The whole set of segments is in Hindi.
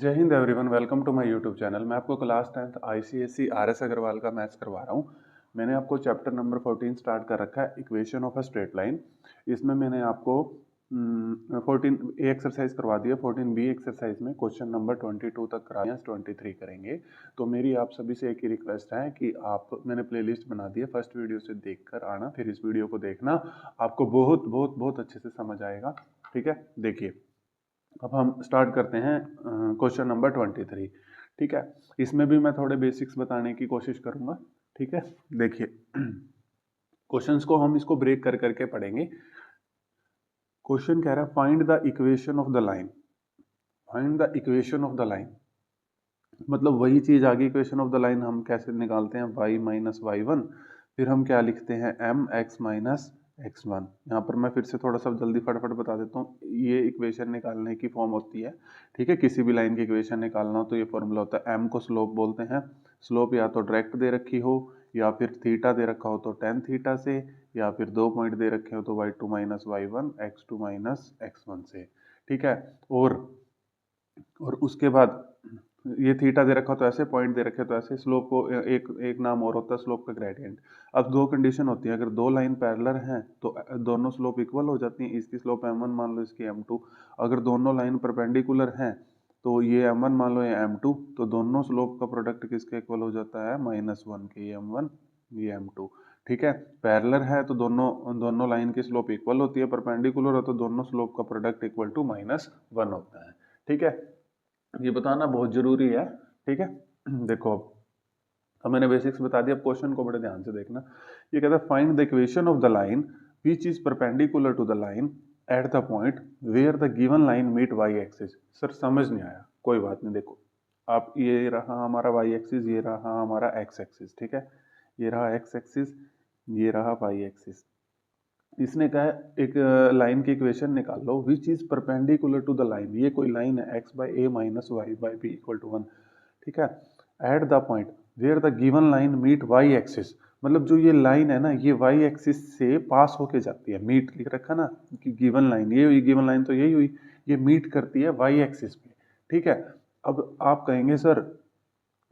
जय हिंद everyone, welcome to my YouTube channel. मैं आपको class 10th ICSE RS Agarwal का मैथ्स करवा रहा हूँ। मैंने आपको चैप्टर नंबर 14 स्टार्ट कर रखा है, equation of a straight line. इसमें मैंने आपको 14 ए एक्सरसाइज करवा दिया। 14 बी एक्सरसाइज में क्वेश्चन नंबर 22 तक करा दिया, 23 करेंगे। तो मेरी आप सभी से एक ही रिक्वेस्ट है कि मैंने प्लेलिस्ट बना दी है, फर्स्ट वीडियो से देख कर आना, फिर इस वीडियो को देखना। आपको बहुत बहुत बहुत अच्छे से समझ आएगा। ठीक है, देखिए अब हम स्टार्ट करते हैं क्वेश्चन नंबर 23। ठीक है, इसमें भी मैं थोड़े बेसिक्स बताने की कोशिश करूंगा। ठीक है, देखिए क्वेश्चंस को हम इसको ब्रेक कर करके पढ़ेंगे। क्वेश्चन कह रहा है find the equation of the line. Find the equation of the line मतलब वही चीज आगे, इक्वेशन ऑफ द लाइन हम कैसे निकालते हैं, y माइनस वाई वन, फिर हम क्या लिखते हैं m x माइनस एक्स वन। यहाँ पर मैं फिर से थोड़ा सा जल्दी फटाफट बता देता हूँ, ये इक्वेशन निकालने की फॉर्म होती है। ठीक है, किसी भी लाइन की इक्वेशन निकालना हो तो ये फॉर्मूला होता है। m को स्लोप बोलते हैं। स्लोप या तो डायरेक्ट दे रखी हो, या फिर थीटा दे रखा हो तो टेन थीटा से, या फिर 2 पॉइंट दे रखे हो तो y2 minus y one, x2 minus x one से। ठीक है, और उसके बाद ये थीटा दे रखा तो ऐसे, पॉइंट दे रखे तो ऐसे। स्लोप को एक एक नाम और होता है स्लोप का, ग्रेडियंट। अब दो कंडीशन होती है, अगर दो लाइन पैरेलल हैं तो दोनों स्लोप इक्वल हो जाती हैं। इसकी स्लोप m1 मान लो, इसकी m2। अगर दोनों लाइन परपेंडिकुलर हैं तो ये m1 मान लो, ये m2, तो दोनों स्लोप का प्रोडक्ट किसके इक्वल हो जाता है, -1 के। ये m1, ये m2। ठीक है, पैरेलल है तो दोनों दोनों लाइन की स्लोप इक्वल होती है, परपेंडिकुलर हो तो दोनों स्लोप का प्रोडक्ट इक्वल टू -1 होता है। ठीक है, ये बताना बहुत जरूरी है। ठीक है, देखो अब मैंने बेसिक्स बता दिया, अब क्वेश्चन को बड़े ध्यान से देखना। ये कहता है find the equation of the line which is perpendicular to the line at the point where the given line meet y axis. Sir समझ नहीं आया, कोई बात नहीं। देखो आप, ये रहा हमारा वाई एक्सिस, ये रहा हमारा एक्स एक्सिस। ठीक है, ये रहा एक्स एक्सिस, ये रहा वाई एक्सिस। इसने कहा है एक लाइन की इक्वेशन निकाल लो which is perpendicular to the line. ये कोई लाइन है x by a minus y by b equal to 1। ठीक है, at the point where the given line meet y axis, मतलब जो ये लाइन है ना, ये वाई एक्सिस से पास होके जाती है। मीट लिख रखा ना कि गिवन लाइन, ये हुई गिवन लाइन, तो यही हुई, ये मीट करती है वाई एक्सिस पे। ठीक है, अब आप कहेंगे सर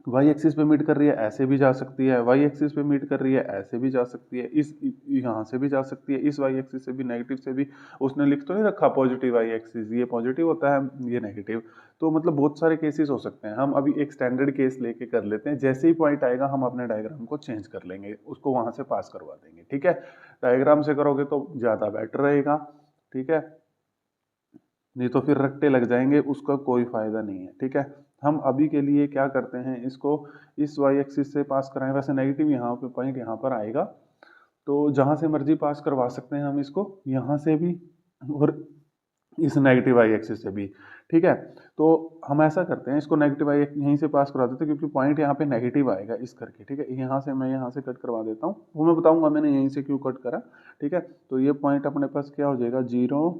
वाई एक्सिस पे मीट कर रही है, ऐसे भी जा सकती है, वाई एक्सिस पे मीट कर रही है, ऐसे भी जा सकती है, इस यहाँ से भी जा सकती है, इस वाई एक्सिस से भी, नेगेटिव से भी। उसने लिख तो नहीं रखा पॉजिटिव वाई एक्सिस, ये पॉजिटिव होता है, ये नेगेटिव। तो मतलब बहुत सारे केसेस हो सकते हैं। हम अभी एक स्टैंडर्ड केस लेके कर लेते हैं, जैसे ही पॉइंट आएगा हम अपने डायग्राम को चेंज कर लेंगे, उसको वहां से पास करवा देंगे। ठीक है, डायग्राम से करोगे तो ज्यादा बेटर रहेगा। ठीक है, नहीं तो फिर रट्टे लग जाएंगे, उसका कोई फायदा नहीं है। ठीक है, हम अभी के लिए क्या करते हैं, इसको इस वाई एक्सिस से पास कराएं। वैसे नेगेटिव यहाँ पे पॉइंट यहाँ पर आएगा, तो जहां से मर्जी पास करवा सकते हैं हम इसको, यहाँ से भी और इस नेगेटिव वाई एक्सिस से भी। ठीक है, तो हम ऐसा करते हैं, इसको नेगेटिव वाई यहीं से पास करवा देते हैं, क्योंकि पॉइंट यहाँ पे नेगेटिव आएगा इस करके। ठीक है, यहाँ से मैं यहाँ से कट करवा देता हूँ, वो मैं बताऊंगा मैंने यहीं से क्यों कट करा। ठीक है, तो ये पॉइंट अपने पास क्या हो जाएगा, 0।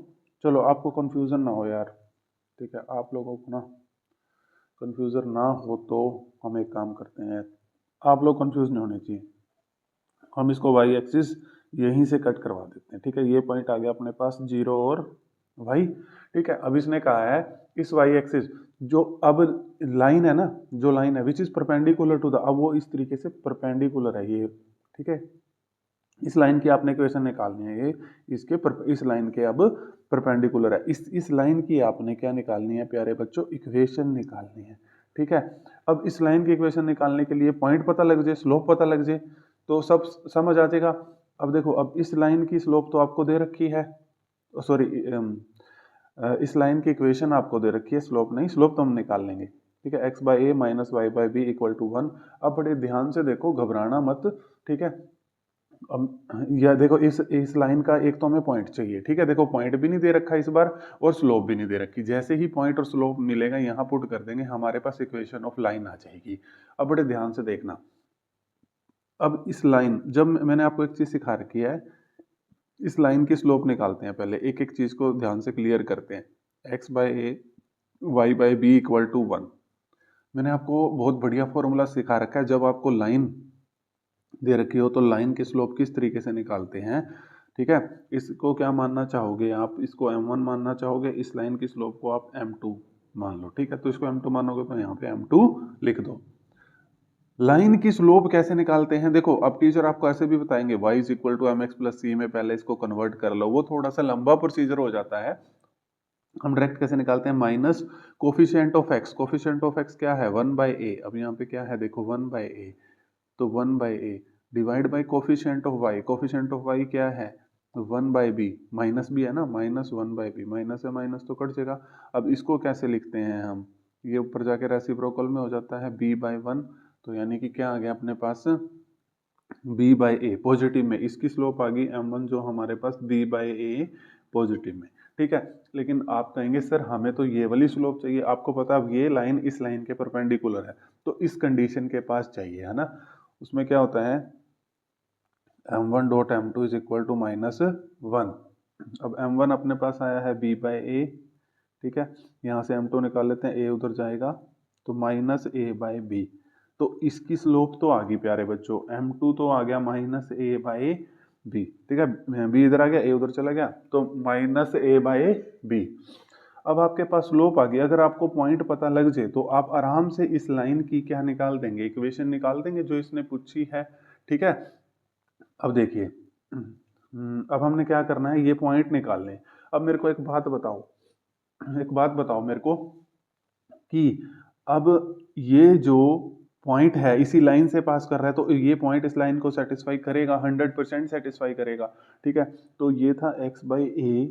चलो आपको कंफ्यूजन ना हो यार, ठीक है, आप लोगों को ना कंफ्यूजन ना हो तो हम एक काम करते हैं, आप लोग कंफ्यूज नहीं होने चाहिए, हम इसको वाई एक्सिस यहीं से कट करवा देते हैं। ठीक है, ये पॉइंट आ गया अपने पास 0 और वाई। ठीक है, अब इसने कहा है इस वाई एक्सिस, जो अब लाइन है ना, जो लाइन है which is perpendicular to the, अब वो इस तरीके से परपेंडिकुलर है ये। ठीक है, इस लाइन की आपने इक्वेशन निकालनी है, ये इस लाइन के अब परपेंडिकुलर है। इस लाइन की आपने क्या निकालनी है प्यारे बच्चों, इक्वेशन निकालनी है। ठीक है, अब इस लाइन की इक्वेशन निकालने के लिए पॉइंट पता लग जाए, स्लोप पता लग जाए, तो सब समझ आ जाएगा। अब देखो, अब इस लाइन की स्लोप तो आपको दे रखी है, सॉरी इस लाइन की इक्वेशन आपको दे रखी है, स्लोप नहीं, स्लोप तो हम निकाल लेंगे। ठीक है, x by a minus y by b equal to 1। अब बड़े ध्यान से देखो, घबराना मत। ठीक है, अब यह देखो, इस लाइन का एक तो हमें पॉइंट चाहिए। ठीक है, देखो पॉइंट भी नहीं दे रखा इस बार, और स्लोप भी नहीं दे रखी। जैसे ही पॉइंट और स्लोप मिलेगा यहाँ पुट कर देंगे, हमारे पास इक्वेशन ऑफ लाइन आ जाएगी। अब बड़े ध्यान से देखना, अब इस लाइन, जब मैंने आपको एक चीज सिखा रखी है, इस लाइन की स्लोप निकालते हैं। पहले एक एक चीज को ध्यान से क्लियर करते हैं। X by a y by b equal to 1, मैंने आपको बहुत बढ़िया फॉर्मूला सिखा रखा है। जब आपको लाइन दे रखी हो तो लाइन की स्लोप किस तरीके से निकालते हैं। ठीक है, इसको क्या मानना चाहोगे आप, इसको m1 मानना चाहोगे, इस लाइन की स्लोप को आप m2, मान लो, ठीक है। तो इसको m2 मानोगे तो यहाँ पे m2 लिख दो। लाइन की स्लोप कैसे निकालते हैं, देखो अब टीचर आपको ऐसे भी बताएंगे y is equal to m x plus c, में पहले इसको कन्वर्ट कर लो, वो थोड़ा सा लंबा प्रोसीजर हो जाता है। हम डायरेक्ट कैसे निकालते हैं, minus coefficient of x, coefficient of x क्या है 1/a, अब यहाँ पे क्या है देखो 1/a, तो 1/a divide by coefficient of y, coefficient of y क्या है 1/b, माइनस भी है ना, माइनस 1/b, माइनस है माइनस तो कट जाएगा। अब इसको कैसे लिखते हैं हम, ये ऊपर जाके रेसिप्रोकल में हो जाता है b/1, तो यानी कि क्या आ गया अपने पास b/a पॉजिटिव में, इसकी स्लोप आ गई m1 जो हमारे पास b/a पॉजिटिव में, ठीक है। लेकिन आप कहेंगे सर हमें तो ये वाली स्लोप चाहिए, आपको पता है अब ये लाइन इस लाइन के परपेंडिकुलर है, तो इस कंडीशन के पास चाहिए, है ना। उसमें क्या होता है m1 dot m2 is equal to -1। अब m1 अपने पास आया है b/a, ठीक है, यहाँ से m2 निकाल लेते हैं, a उधर जाएगा तो -a/b, तो इसकी स्लोप तो आ गई प्यारे बच्चों, m2 तो आ गया -a/b, ठीक है, b इधर आ गया, a उधर चला गया, तो -a/b। अब आपके पास स्लोप आ गई, अगर आपको पॉइंट पता लग जाए तो आप आराम से इस लाइन की क्या निकाल देंगे, इक्वेशन निकाल देंगे जो इसने पूछी है, ठीक है। अब देखिए अब हमने क्या करना है, ये पॉइंट निकालने। अब मेरे को एक बात बताओ, एक बात बताओ मेरे को कि अब ये जो पॉइंट है इसी लाइन से पास कर रहा है, तो ये पॉइंट इस लाइन को सेटिस्फाई करेगा, 100% सेटिस्फाई करेगा, ठीक है। तो ये था x/a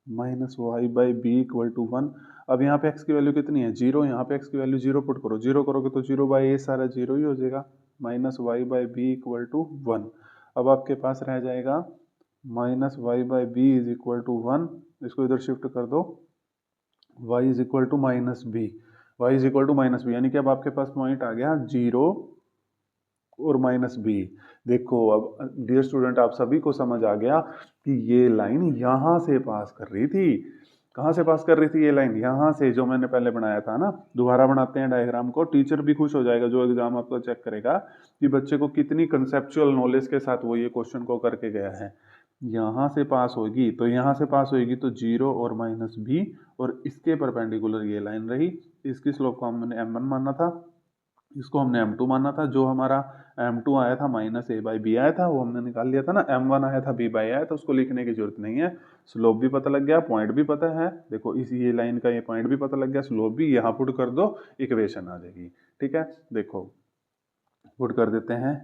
minus y/b equal to 1। अब यहाँ पे x की वैल्यू कितनी है 0, यहाँ पे x की वैल्यू 0 पुट करो, 0 करोगे तो 0/a सारा 0 ही हो जाएगा, माइनस y/b इक्वल टू 1। अब आपके पास रह जाएगा minus y/b is equal to 1, इसको इधर शिफ्ट कर दो, y is equal to -b, y is equal to -b, यानी कि अब आपके पास पॉइंट आ गया 0 और -b। देखो अब डियर स्टूडेंट आप सभी को समझ आ गया कि ये लाइन यहाँ से पास कर रही थी, कहाँ से पास कर रही थी ये लाइन, यहाँ से, जो मैंने पहले बनाया था ना। दोबारा बनाते हैं डायग्राम को, टीचर भी खुश हो जाएगा जो एग्जाम आपको चेक करेगा कि बच्चे को कितनी कंसेप्चुअल नॉलेज के साथ वो ये क्वेश्चन को करके गया है। यहाँ से पास होगी तो यहाँ से पास होगी तो 0 और -b, और इसके परपेंडिकुलर ये लाइन रही, इसकी स्लोप को हमने m1 माना था, इसको हमने m2 माना था, जो हमारा m2 आया था -a/b आया था वो हमने निकाल लिया था ना, m1 आया था b/a आया था, उसको लिखने की जरूरत नहीं है, स्लोप भी पता लग गया, पॉइंट भी पता है, देखो इस ये लाइन का ये पॉइंट भी पता लग गया, स्लोप भी, यहाँ पुट कर दो इक्वेशन आ जाएगी, ठीक है। देखो पुट कर देते हैं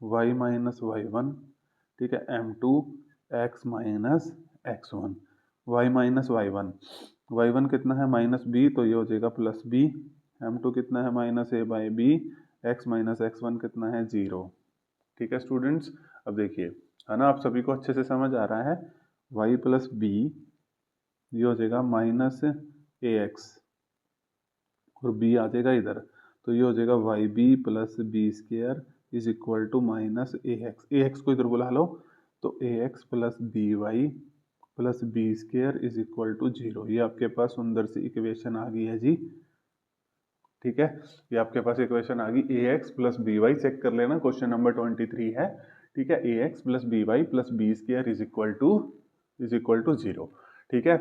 y माइनस y1, ठीक है, m2 x minus x1, y minus y1, y1 कितना है -b, तो ये हो जाएगा +b, m2 कितना है -a/b, x माइनस x1 कितना है 0, ठीक है स्टूडेंट्स। अब देखिए है ना, आप सभी को अच्छे से समझ आ रहा है, y प्लस b ये हो जाएगा -ax, और b आ जाएगा इधर, तो ये हो जाएगा yb plus b square is equal to -ax को इधर बुला लो, तो ax plus by plus b square is equal to 0, ये आपके पास सुंदर सी इक्वेशन आ गई है जी, ठीक है। ये आपके पास इक्वेशन आ गई ax प्लस by, चेक कर लेना क्वेश्चन नंबर 23 है, ठीक है, ax plus by plus b square is equal to 0, ठीक है।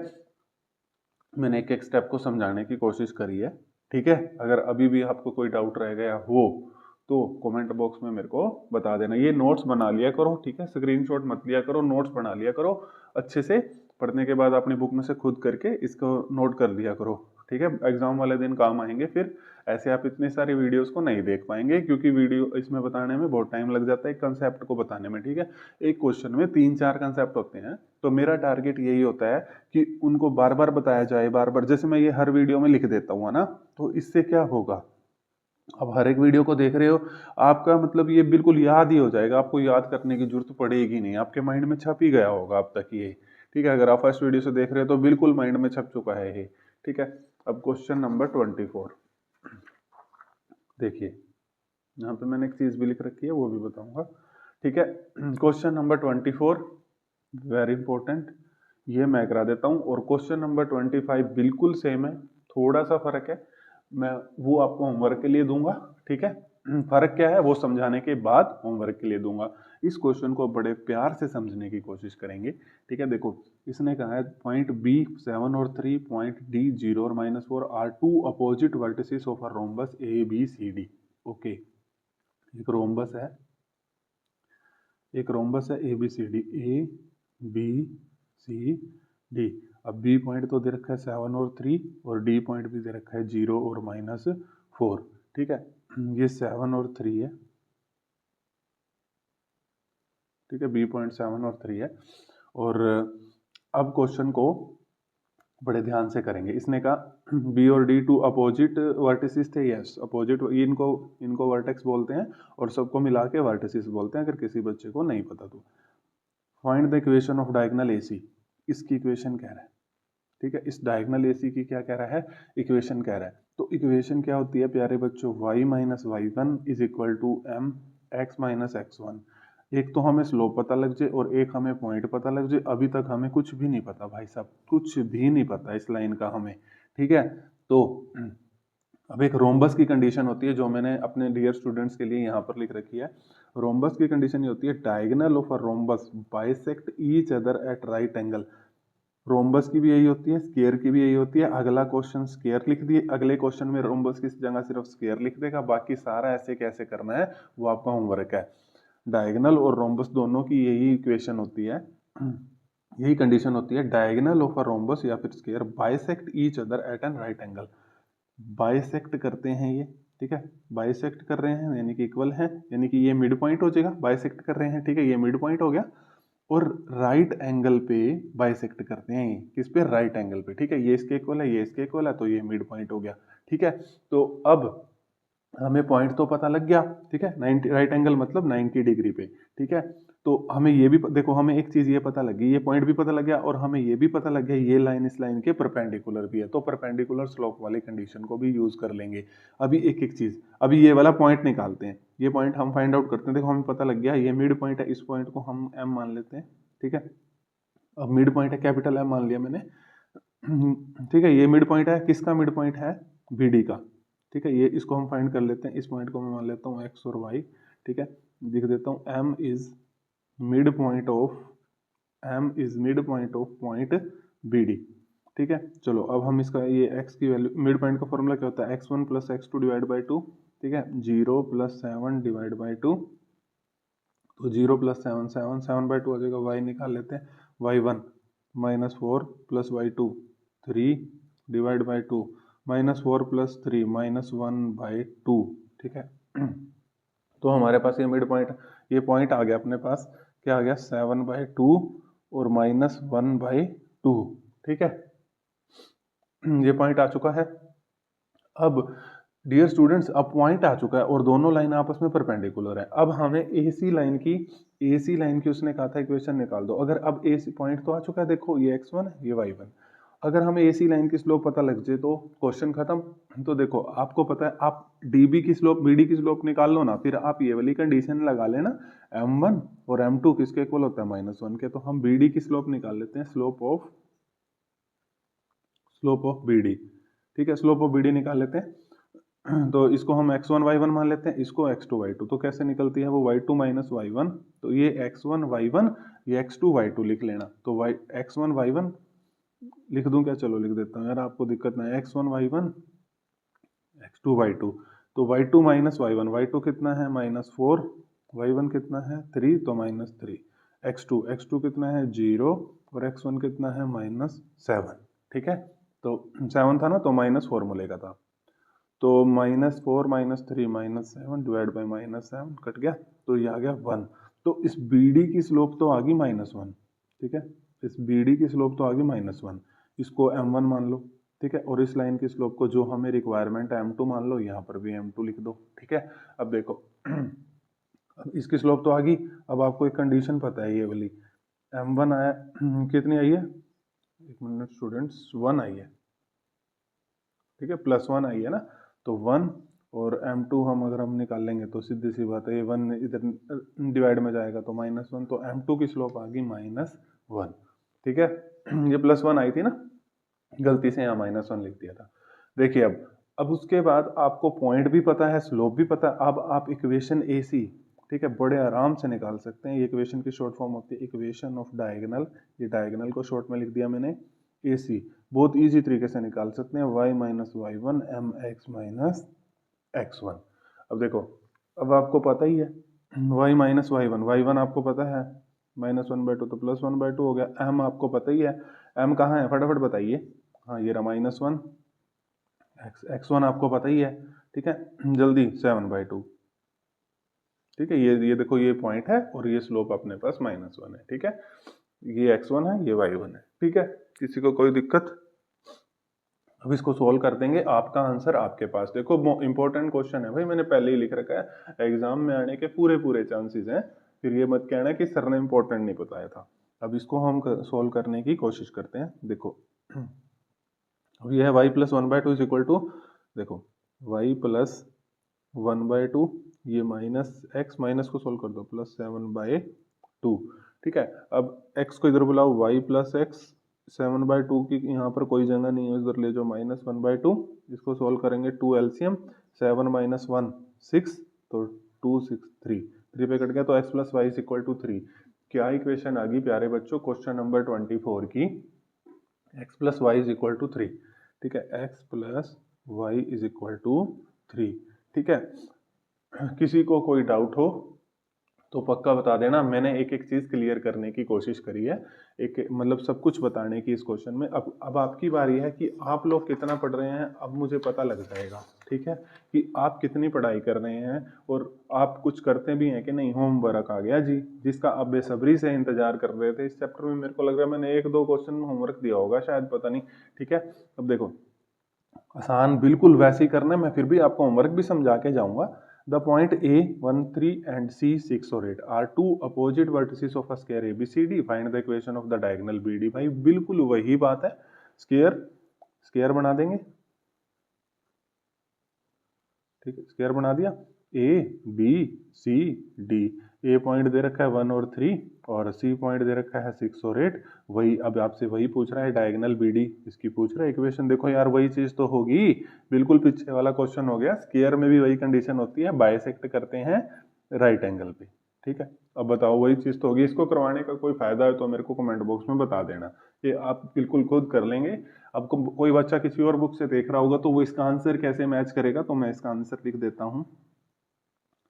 मैंने एक एक स्टेप को समझाने की कोशिश करी है, ठीक है। अगर अभी भी आपको कोई डाउट रह गया हो तो कमेंट बॉक्स में मेरे को बता देना। ये नोट्स बना लिया करो, ठीक है, स्क्रीनशॉट मत लिया करो, नोट्स बना लिया करो अच्छे से, पढ़ने के बाद अपनी बुक में से खुद करके इसको नोट कर लिया करो, ठीक है, एग्जाम वाले दिन काम आएंगे। फिर ऐसे आप इतने सारे वीडियोस को नहीं देख पाएंगे, क्योंकि वीडियो इसमें बताने में बहुत टाइम लग जाता है, एक कंसेप्ट को बताने में, ठीक है। एक क्वेश्चन में 3-4 कंसेप्ट होते हैं, तो मेरा टारगेट यही होता है कि उनको बार बार बताया जाए, बार बार, जैसे मैं ये हर वीडियो में लिख देता हूँ ना, तो इससे क्या होगा, अब हर एक वीडियो को देख रहे हो, आपका मतलब ये बिल्कुल याद ही हो जाएगा, आपको याद करने की जरूरत पड़ेगी नहीं, आपके माइंड में छप ही गया होगा अब तक ये, ठीक है। अगर आप फर्स्ट वीडियो से देख रहे हो तो बिल्कुल माइंड में छप चुका है ये, ठीक है। अब क्वेश्चन नंबर 24 देखिए, यहाँ पे मैंने एक चीज भी लिख रखी है वो भी बताऊंगा, ठीक है। क्वेश्चन नंबर 24 वेरी इंपॉर्टेंट, ये मैं करा देता हूँ, और क्वेश्चन नंबर 25 बिल्कुल सेम है, थोड़ा सा फर्क है, मैं वो आपको होमवर्क के लिए दूंगा, ठीक है। फर्क क्या है वो समझाने के बाद होमवर्क के लिए दूंगा। इस क्वेश्चन को बड़े प्यार से समझने की कोशिश करेंगे। ठीक है, देखो इसने कहा है पॉइंट बी 7 और 3, पॉइंट डी 0 और -4 are two opposite vertices of a rhombus A B C D. Okay, एक रोम्बस है, A B C D, A B C D. अब बी पॉइंट तो दे रखा है 7 और 3 और डी पॉइंट भी दे रखा है 0 और -4। ठीक है, ये 7 और 3 है। ठीक है, बी पॉइंट 7 और 3 है। और अब क्वेश्चन को बड़े ध्यान से करेंगे। इसने कहा बी और डी टू अपोजिट वर्टिसेस थे। यस, अपोजिट इनको वर्टेक्स बोलते हैं और सबको मिला के वर्टिसेस बोलते हैं, अगर किसी बच्चे को नहीं पता तो। Find the equation of diagonal AC, इसकी इक्वेशन कह रहा है। ठीक है, इस डायगोनल एसी की क्या कह रहा है, इक्वेशन कह रहा है। तो इक्वेशन क्या होती है प्यारे बच्चों, y minus y one is equal to m x minus x one. एक तो हमें स्लोप पता लग जाए और एक हमें पॉइंट पता लग जाए। अभी तक हमें कुछ भी नहीं पता भाई साहब, कुछ भी नहीं पता इस लाइन का हमें। ठीक है, तो अब एक रोम्बस की कंडीशन होती है जो मैंने अपने डियर स्टूडेंट्स के लिए यहाँ पर लिख रखी है। रोम्बस की कंडीशन ये होती है, diagonal of a rhombus bisect each other eight right angle. Rhombus की भी यही होती है, स्क्वायर की भी यही होती है। अगला क्वेश्चन स्क्वायर लिख दिए, अगले क्वेश्चन में रोम्बस की जगह सिर्फ स्क्वायर लिख देगा, बाकी सारा ऐसे कैसे करना है वो आपका होमवर्क है। डायगोनल और रोम्बस दोनों की यही इक्वेशन होती है, यही कंडीशन होती है, डायगोनल ऑफ अ रोम्बस या फिर square bisect each other at an right angle. Bisect करते हैं ये, ठीक है, बाइसेक्ट कर रहे हैं यानी कि इक्वल है, यानी कि ये मिड पॉइंट हो जाएगा। बाइसेक्ट कर रहे हैं, ठीक है, ये मिड पॉइंट हो गया। और राइट एंगल पे बाइसेक्ट करते हैं, किस पे, राइट एंगल पे। ठीक है, ये इसके इक्वल है, ये इसके इक्वल है, तो ये मिड पॉइंट हो गया। ठीक है, तो अब हमें पॉइंट तो पता लग गया। ठीक है, 90 राइट एंगल मतलब 90 डिग्री पे। ठीक है, तो हमें ये भी देखो, हमें एक चीज ये पता लगी, ये पॉइंट भी पता लग गया और हमें ये भी पता लग गया ये लाइन इस लाइन के परपेंडिकुलर भी है। तो परपेंडिकुलर स्लोप वाली कंडीशन को भी यूज कर लेंगे। अभी एक एक चीज, अभी ये वाला पॉइंट निकालते हैं, ये पॉइंट हम फाइंड आउट करते हैं। देखो हमें पता लग गया ये मिड पॉइंट है, इस पॉइंट को हम एम मान लेते हैं। ठीक है, अब मिड पॉइंट है, कैपिटल एम मान लिया मैंने। ठीक है, ये मिड पॉइंट है, किसका मिड पॉइंट है, बी डी का। ठीक है, ये इसको हम फाइंड कर लेते हैं। इस पॉइंट को मैं मान लेता हूँ एक्स और वाई। ठीक है, लिख देता हूँ M is mid point of point B D. ठीक है, चलो अब हम इसका ये एक्स की वैल्यू, मिड पॉइंट का फॉर्मूला क्या होता है, x one plus x two divide by two. ठीक है, 0 प्लस 7 डिवाइड बाई टू, तो 0 प्लस 7 7 7 बाई टू आ जाएगा। वाई निकाल लेते हैं, y one -4 plus y two 3 divide by two, -4 plus 3 -1 by two. ठीक है, तो हमारे पास ये मिड पॉइंट, ये पॉइंट आ गया अपने पास, क्या आ गया, 7/2 और -1/2। ठीक है, ये पॉइंट आ चुका है। अब डियर स्टूडेंट्स, अब पॉइंट आ चुका है और दोनों लाइन आपस में परपेंडिकुलर है। अब हमें एसी लाइन की उसने कहा था इक्वेशन निकाल दो। अगर अब एसी पॉइंट तो आ चुका है, देखो ये x1 है, ये y1। अगर हमें एसी लाइन की स्लोप पता लग जाए तो क्वेश्चन खत्म। तो देखो आपको पता है, आप डीबी की स्लोप बीडी की स्लोप निकाल लो ना, फिर आप ये वाली कंडीशन लगा लेना, m1 और m2 किसके इक्वल होता है, -1 के। तो हम बीडी की स्लोप निकाल लेते हैं, स्लोप ऑफ बीडी। ठीक है, स्लोप ऑफ बीडी निकाल लेते हैं। तो इसको हम x1 y1 मान लेते हैं, इसको x2 y2। तो कैसे निकलती है वो, y2 माइनस y1। तो ये x1 y1, ये x2 y2 लिख लेना। तो x1 y1 लिख दूं क्या, चलो लिख देता हूँ यार, आपको दिक्कत ना है। x1 y1 x2 y2, तो y2 माइनस y1, y2 कितना है -4, y1 कितना है 3, तो -3। x2 कितना है 0 और x1 कितना है -7। ठीक है, तो 7 था ना, तो माइनस फॉर्मूले का था, तो -4 -3 -7 डिवाइड बाई -7 कट गया, तो ये आ गया 1। तो इस BD की स्लोप तो आ गई -1। ठीक है, इस BD की स्लोप तो आ गई -1, इसको m1 मान लो। ठीक है, और इस लाइन की स्लोप को जो हमें रिक्वायरमेंट है m2 मान लो, यहाँ पर भी m2 लिख दो। ठीक है, अब देखो अब इसकी स्लोप तो आ गई। अब आपको एक कंडीशन पता है, ये वाली m1 आया, कितनी आई है, एक मिनट स्टूडेंट्स, 1 आई है। ठीक है, +1 आई है ना, तो 1 और m2 अगर हम निकाल लेंगे तो सीधी सी बात है, ये 1 इधर डिवाइड में जाएगा तो -1, तो m2 की स्लोप आ गई -1। ठीक है, ये +1 आई थी ना, गलती से यहाँ -1 लिख दिया था। देखिए अब अब उसके बाद आपको पॉइंट भी पता है, स्लोप भी पता है। अब आप इक्वेशन ए सी, ठीक है, बड़े आराम से निकाल सकते हैं। ये इक्वेशन की शॉर्ट फॉर्म होती है इक्वेशन ऑफ डायगोनल। ये डायगोनल को शॉर्ट में लिख दिया मैंने ए सी। बहुत इजी तरीके से निकाल सकते हैं, y minus y one m x minus x one. अब देखो, अब आपको पता ही है y माइनस वाई वन आपको पता है -1/2 तो +1/2 हो गया। m आपको पता ही है, m कहाँ है फटाफट बताइए। हाँ ये रहा -1, x1 आपको पता ही है, ठीक है, जल्दी 7/2, ठीक है। ये देखो ये पॉइंट है और ये स्लोप अपने पास -1 है, ठीक है। ये x1 है, ये y1 है, ठीक है। किसी को कोई दिक्कत? अब इसको सोल्व कर देंगे, आपका आंसर आपके पास। देखो इंपॉर्टेंट क्वेश्चन है भाई, मैंने पहले ही लिख रखा है, एग्जाम में आने के पूरे पूरे चांसेस हैं। फिर ये मत कहना कि सर ने इंपॉर्टेंट नहीं बताया था। अब इसको हम सोल्व करने की कोशिश करते हैं। देखो अब ये है y+1/2 इज इक्वल टू, देखो y+1/2, ये -x, माइनस को सोल्व कर दो, +7/2, ठीक है। अब x को इधर बुलाओ, y+x, 7/2 की यहाँ पर कोई जगह नहीं है, इधर ले जाओ -1/2। इसको सोल्व करेंगे, 2 LCM, 7 - 1 6, तो 2 6 3, 3 पे कट गया, तो x + y is equal to 3। क्या इक्वेशन आ गई प्यारे बच्चों क्वेश्चन नंबर 24 की? x + y is equal to 3, ठीक है, x + y is equal to 3, ठीक है। किसी को कोई डाउट हो तो पक्का बता देना। मैंने एक एक चीज क्लियर करने की कोशिश करी है, एक मतलब सब कुछ बताने की इस क्वेश्चन में। अब आपकी बारी है कि आप लोग कितना पढ़ रहे हैं, अब मुझे पता लग जाएगा, ठीक है, कि आप कितनी पढ़ाई कर रहे हैं और आप कुछ करते भी हैं कि नहीं। होमवर्क आ गया जी, जिसका आप बेसब्री से इंतजार कर रहे थे इस चैप्टर में। मेरे को लग रहा है मैंने 1-2 क्वेश्चन होमवर्क दिया होगा शायद, पता नहीं, ठीक है। अब देखो आसान बिल्कुल वैसे ही करना है, मैं फिर भी आपको होमवर्क भी समझा के जाऊंगा। The point A 1 3 and C 6 or 8 are two opposite vertices of a square ABCD. Find the equation of the diagonal BD। भाई बिल्कुल वही बात है, स्क्वायर बना देंगे, ठीक है, स्क्वायर बना दिया। A B C D, A point दे रखा है 1 और 3 और सी पॉइंट दे रखा है 6 और 8। वही अब आपसे वही पूछ रहा है डायगोनल बीडी, इसकी पूछ रहा है इक्वेशन। देखो यार वही चीज तो होगी, बिल्कुल पीछे वाला क्वेश्चन हो गया। स्क्वायर में भी वही कंडीशन होती है, बाइसेक्ट करते हैं राइट एंगल पे, ठीक है। अब बताओ वही चीज तो होगी। इसको करवाने का कोई फायदा है तो मेरे को कमेंट बॉक्स में बता देना, ये आप बिल्कुल खुद कर लेंगे। अब कोई बच्चा किसी और बुक से देख रहा होगा तो वो इसका आंसर कैसे मैच करेगा, तो मैं इसका आंसर लिख देता हूँ,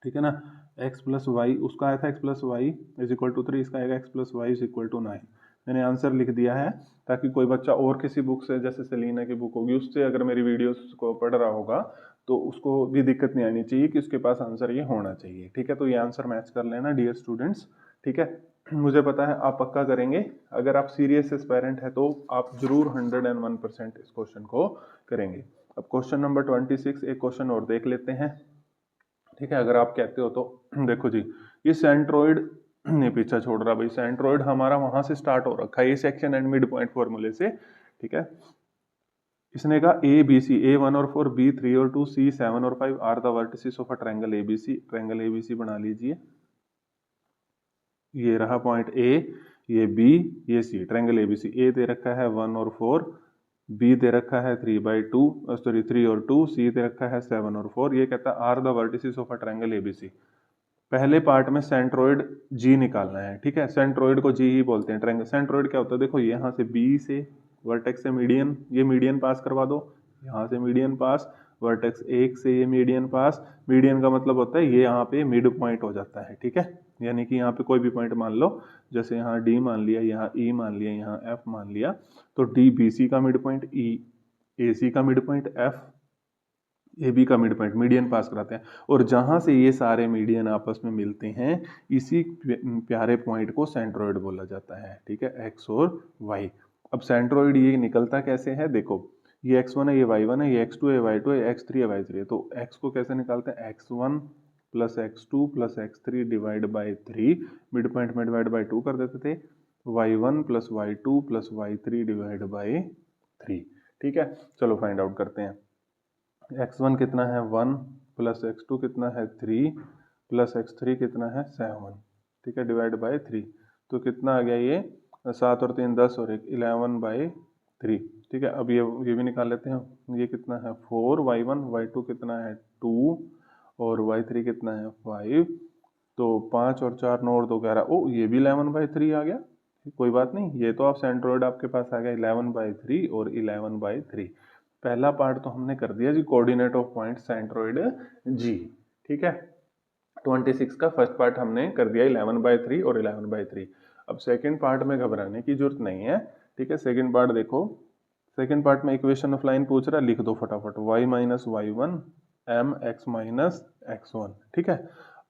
ठीक है ना। x + y, उसका आया था x + y is equal to 3, इसका आएगा x + y is equal to 9। मैंने आंसर लिख दिया है, ताकि कोई बच्चा और किसी बुक से, जैसे सेलिना की बुक होगी, उससे अगर मेरी वीडियोस को पढ़ रहा होगा तो उसको भी दिक्कत नहीं आनी चाहिए कि उसके पास आंसर ये होना चाहिए, ठीक है। तो ये आंसर मैच कर लेना डियर स्टूडेंट्स, ठीक है। मुझे पता है आप पक्का करेंगे, अगर आप सीरियस एस्पायरेंट है तो आप जरूर 101% इस क्वेश्चन को करेंगे। अब क्वेश्चन नंबर 26, एक क्वेश्चन और देख लेते हैं, ठीक है, अगर आप कहते हो तो। देखो जी, ये सेंट्रोइड नहीं पीछा छोड़ रहा भाई, सेंट्रोइड हमारा वहां से स्टार्ट हो रखा है, ये सेक्शन एंड मिड पॉइंट फॉर्मूले से, ठीक है। इसने कहा ए बी सी, ए 1 और 4, बी 3 और 2, सी 7 और 5 are the vertices of a triangle ABC. Triangle ABC बना लीजिए, ये रहा पॉइंट ए, ये बी, ये सी। ट्रायंगल एबीसी, ए दे रखा है 1 और 4, बी दे रखा है 3/2, सॉरी 3 और 2, सी दे रखा है 7 और 4। ये कहता है are the vertices of a triangle ABC. पहले पार्ट में सेंट्रोइड जी निकालना है, ठीक है। सेंट्रोइड को जी ही बोलते हैं। ट्रायंगल सेंट्रोइड क्या होता है, देखो यहाँ से बी से वर्टेक्स से मीडियन, ये मीडियन पास करवा दो, यहाँ से मीडियन पास, वर्टेक्स एक से ये मीडियन पास। मीडियन का मतलब होता है ये यहाँ पे मिड पॉइंट हो जाता है, ठीक है। यानी कि यहाँ पे कोई भी पॉइंट मान लो, जैसे यहाँ डी मान लिया, यहाँ ई मान लिया, यहाँ एफ मान लिया, तो डी बी सी का mid point, E A C का mid point, F A B का मिड पॉइंट, मीडियन पास कराते हैं। और जहां से ये सारे मीडियन आपस में मिलते हैं, इसी प्यारे पॉइंट को सेंट्रोइड बोला जाता है, ठीक है, एक्स और वाई। अब सेंट्रोइड ये निकलता कैसे है, देखो ये x1 है, ये y1 है, ये x2 है, y2 है, x3 है, y3 है। तो x को कैसे निकालते हैं, x1 + x2 + x3 divide by 3, mid point में डिवाइड बाई 2 कर देते थे, y1 + y2 + y3 divide by 3, ठीक है। चलो फाइंड आउट करते हैं। x1 कितना है 1, + x2 कितना है 3, + x3 कितना है 7, ठीक है, डिवाइड बाय 3। तो कितना आ गया ये, 7 और 3 10 और 1 11/3। ठीक है। अब ये भी निकाल लेते हैं। ये कितना है 4y1, y2 कितना है 2 और y3 कितना है 5। तो 5 और 4 9 और 2 11। ओ ये भी 11/3 आ गया। कोई बात नहीं, ये तो आप सेंट्रोइड आपके पास आ गया 11/3 और 11/3। पहला पार्ट तो हमने कर दिया जी, कोऑर्डिनेट ऑफ पॉइंट सेंट्रोइड जी। ठीक है, 26 का फर्स्ट पार्ट हमने कर दिया 11/3 और 11/3। अब सेकंड पार्ट में घबराने की जरूरत नहीं है। ठीक है, सेकंड पार्ट देखो। सेकंड पार्ट में इक्वेशन ऑफ लाइन पूछ रहा है, लिख दो फटाफट y minus y one m x minus x one. ठीक है,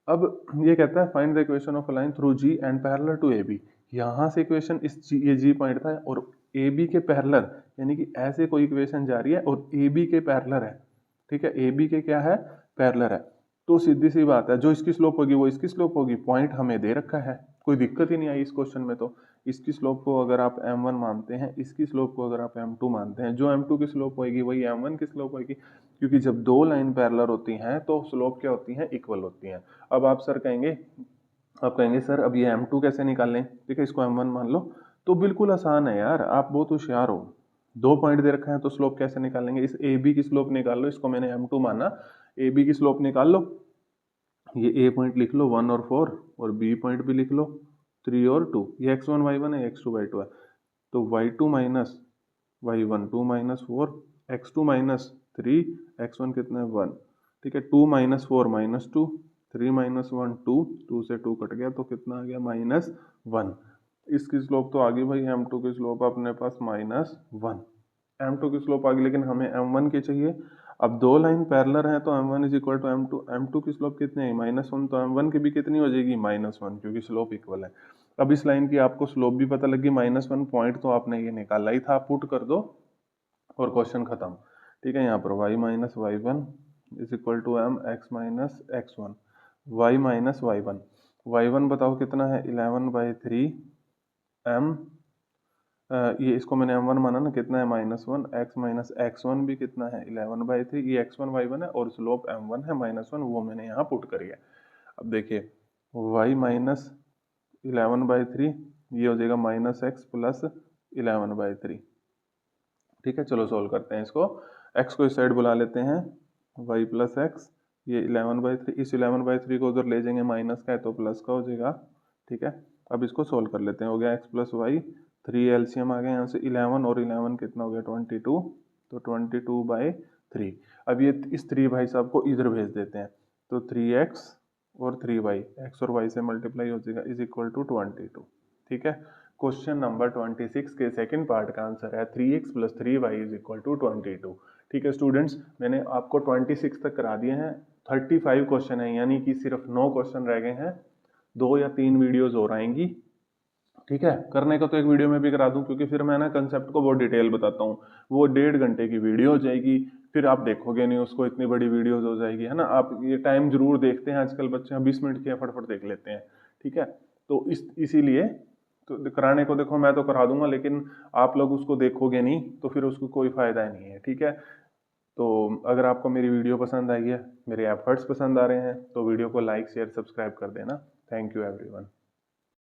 अब ये कहता है find the equation of line through G and parallel to A B. यहाँ से इक्वेशन ये जी पॉइंट था और ए बी के पैरेलल, यानी कि ऐसे कोई इक्वेशन जा रही है और ए बी के पैरेलल है। ठीक है, ए बी के क्या है पैरेलल है। तो सीधी सी बात है, जो इसकी स्लोप होगी वो इसकी स्लोप होगी। पॉइंट हमें दे रखा है, कोई दिक्कत ही नहीं आई इस क्वेश्चन में। तो इसकी स्लोप को अगर आप m1 मानते हैं, इसकी स्लोप को अगर आप m2 मानते हैं, जो m2 की स्लोप होगी वही m1 की स्लोप होगी, क्योंकि जब दो लाइन पैरेलल होती हैं तो स्लोप क्या होती हैं, इक्वल होती हैं। अब आप कहेंगे सर अब ये m2 कैसे निकालें। ठीक है, इसको m1 मान लो। तो बिल्कुल आसान है यार, आप बहुत होशियार हो। दो पॉइंट दे रखा है तो स्लोप कैसे निकालेंगे, इस ए बी की स्लोप निकाल लो। इसको मैंने m2 माना, ए बी की स्लोप निकाल लो। ये ए पॉइंट लिख लो 1 और 4, और बी पॉइंट भी लिख लो 3 और 2। ये x1 y1 है, x2 y2 है। तो y2 minus y1 2 minus 4, x2 minus 3, x1 कितना है 1। ठीक है, 2 माइनस 4 माइनस 2, 3 माइनस 1 2, 2 से 2 कट गया तो कितना आ गया -1। इसकी स्लोप तो आ गई भाई, m2 की स्लोप अपने पास -1। m2 की स्लोप आ गई, लेकिन हमें m1 की चाहिए। अब दो लाइन पैरेलल है तो m1 is equal to m2। m2 की स्लोप कितनी है -1, तो m1 की भी कितनी हो जाएगी -1, क्योंकि स्लोप इक्वल है। अब इस लाइन की आपको स्लोप भी पता लगी -1, पॉइंट तो आपने ये निकाला ही था, पुट कर दो और क्वेश्चन खत्म। ठीक है, यहाँ पर y minus y one is equal to m x माइनस x one. Y minus y one, y one बताओ कितना है 11/3 m। ये इसको मैंने m1 माना ना, कितना है -1। x माइनस x1 भी कितना है 11/3। ये x1 y1 है और स्लोप m1 है -1, वो मैंने यहाँ पुट करी है। अब देखिए y माइनस 11/3 ये हो जाएगा -x प्लस 11/3। ठीक है, चलो सोल्व करते हैं इसको। x को इस साइड बुला लेते हैं, y प्लस एक्स, ये 11/3, इस 11/3 को उधर ले जाएंगे, माइनस का है तो प्लस का हो जाएगा। ठीक है, अब इसको सोल्व कर लेते हैं। हो गया x प्लस वाई, 3 एलसीएम आ गया यहाँ से 11 और 11 कितना हो गया 22, तो 22/3। अब ये इस 3 भाई साहब को इधर भेज देते हैं, तो 3x और 3y, x और y से मल्टीप्लाई हो जाएगा इज इक्वल टू 22। ठीक है, क्वेश्चन नंबर 26 के सेकंड पार्ट का आंसर है 3x plus 3y is equal to 22। ठीक है स्टूडेंट्स, मैंने आपको 26 तक करा दिए हैं। 35 क्वेश्चन है, यानी कि सिर्फ 9 क्वेश्चन रह गए हैं। 2 या 3 वीडियोस और आएंगी। ठीक है, करने को तो एक वीडियो में भी करा दूं, क्योंकि फिर मैं ना कंसेप्ट को बहुत डिटेल बताता हूँ। वो 1.5 घंटे की वीडियो हो जाएगी, फिर आप देखोगे नहीं उसको, इतनी बड़ी वीडियोस हो जाएगी, है ना। आप ये टाइम जरूर देखते हैं, आजकल बच्चे 20 मिनट की फटाफट देख लेते हैं। ठीक है, तो इसीलिए तो कराने को देखो मैं तो करा दूंगा, लेकिन आप लोग उसको देखोगे नहीं तो फिर उसको कोई फायदा ही नहीं है। ठीक है, तो अगर आपको मेरी वीडियो पसंद आई है, मेरे एफर्ट्स पसंद आ रहे हैं, तो वीडियो को लाइक शेयर सब्सक्राइब कर देना। Thank you everyone.